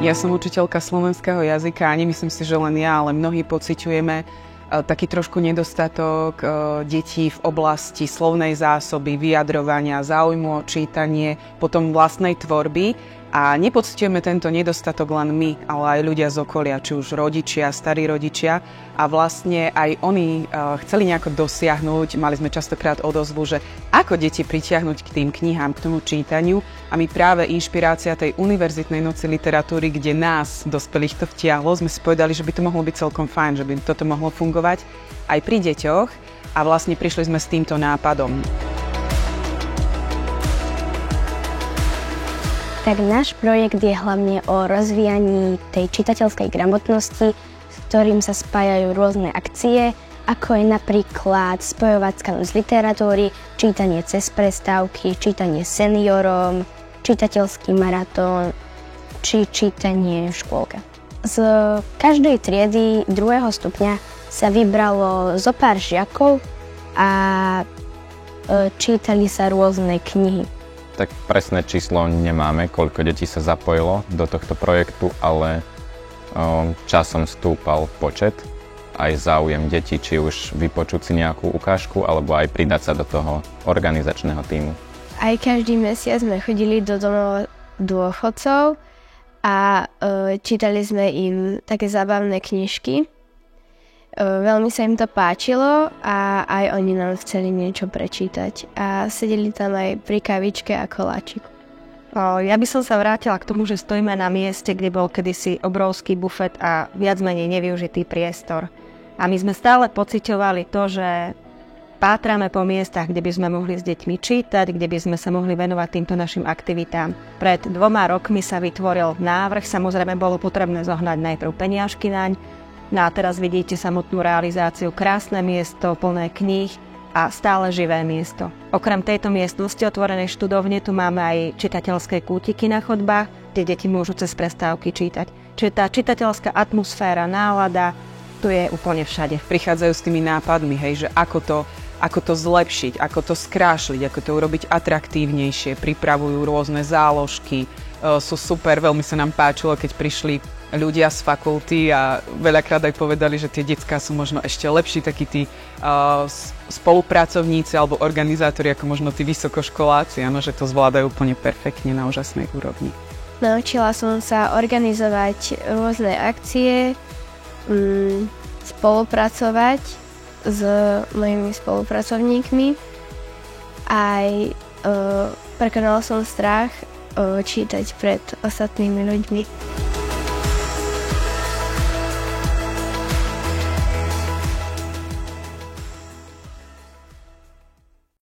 Ja som učiteľka slovenského jazyka a nemyslím si, že len ja, ale mnohí pociťujeme taký trošku nedostatok detí v oblasti slovnej zásoby, vyjadrovania, záujmu o čítanie, potom vlastnej tvorby. A nepociťujeme tento nedostatok len my, ale aj ľudia z okolia, či už rodičia, starí rodičia. A vlastne aj oni chceli nejako dosiahnuť, mali sme častokrát odozvu, že ako deti pritiahnuť k tým knihám, k tomu čítaniu. A my práve inšpirácia tej univerzitnej noci literatúry, kde nás, dospelých, to vtiahlo, sme si povedali, že by to mohlo byť celkom fajn, že by toto mohlo fungovať aj pri deťoch. A vlastne prišli sme s týmto nápadom. Tak náš projekt je hlavne o rozvíjaní tej čitateľskej gramotnosti, s ktorým sa spájajú rôzne akcie, ako je napríklad spojovacká noc literatúry, čítanie cez prestávky, čítanie seniorom, čitateľský maratón či čítanie v škôlke. Z každej triedy 2. stupňa sa vybralo zo pár žiakov a čítali sa rôzne knihy. Tak presné číslo nemáme, koľko detí sa zapojilo do tohto projektu, ale časom stúpal počet, aj záujem detí, či už vypočuť si nejakú ukážku, alebo aj pridať sa do toho organizačného tímu. Aj každý mesiac sme chodili do domov dôchodcov a čítali sme im také zábavné knižky. Veľmi sa im to páčilo a aj oni nám chceli niečo prečítať a sedeli tam aj pri kavičke a koláčiku. Ja by som sa vrátila k tomu, že stojíme na mieste, kde bol kedysi obrovský bufet a viac menej nevyužitý priestor. A my sme stále pociťovali to, že pátrame po miestach, kde by sme mohli s deťmi čítať, kde by sme sa mohli venovať týmto našim aktivitám. Pred 2 rokmi sa vytvoril návrh, samozrejme bolo potrebné zohnať najprv peniažky naň. No a teraz vidíte samotnú realizáciu, krásne miesto, plné kníh a stále živé miesto. Okrem tejto miestnosti otvorenej študovne tu máme aj čitateľské kútiky na chodbách, kde deti môžu cez prestávky čítať. Čiže tá čitateľská atmosféra, nálada, tu je úplne všade. Prichádzajú s tými nápadmi, hej, že ako to zlepšiť, ako to skrášliť, ako to urobiť atraktívnejšie, pripravujú rôzne záložky, sú super, veľmi sa nám páčilo, keď prišli ľudia z fakulty a veľakrát aj povedali, že tie decká sú možno ešte lepší, takí tí spolupracovníci alebo organizátori ako možno tí vysokoškoláci, áno, že to zvládajú úplne perfektne na úžasnej úrovni. Naučila som sa organizovať rôzne akcie, spolupracovať s mojimi spolupracovníkmi. Aj prekonala som strach čítať pred ostatnými ľuďmi.